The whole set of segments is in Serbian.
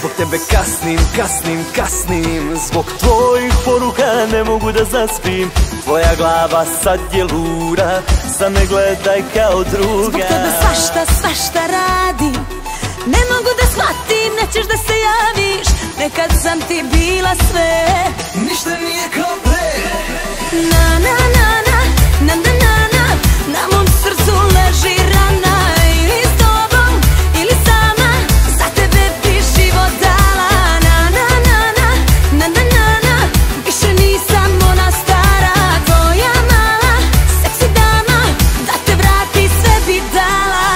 Zbog tebe kasnim, kasnim, kasnim. Zbog tvojih poruka ne mogu da zaspim. Tvoja glava sad je luda, sad me gledaj kao druga. Zbog tebe svašta radim. Ne mogu da shvatim, nećeš da se javiš. Nekad sam ti bila sve, ništa nije kao pre. Na na na na, na na na na. Na mom srcu leži rana. Ili s tobom, ili sama. Za tebe bi život dala. Na na na na, na na na na. Više nisam ona stara tvoja mala seksi dama. Da te vrati sve bi dala.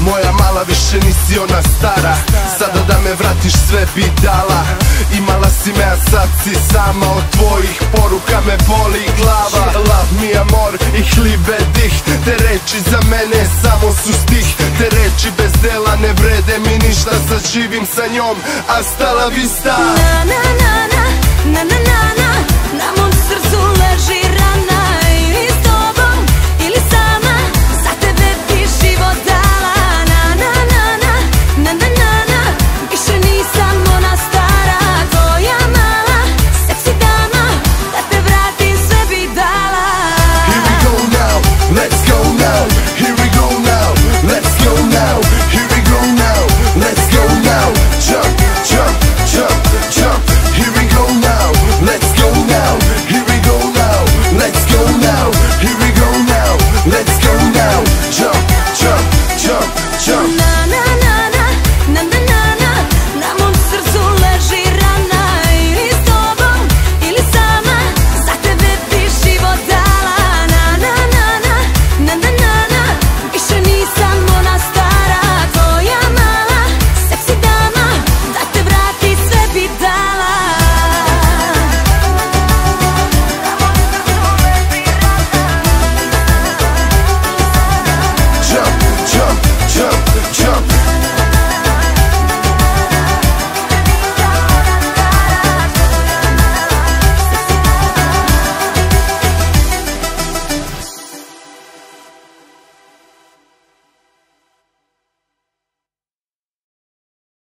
Moja mala, više nisi ona stara. Sada da me vratiš sve bi dala. Imala si me, a sad si sama. Od tvojih poruka me boli glava. Love me amor, ich liebe dich. Te reči za mene samo su stih. Te reči bez dela ne vrede mi ništa. Sad živim sa njom, hasta la vista. Na na na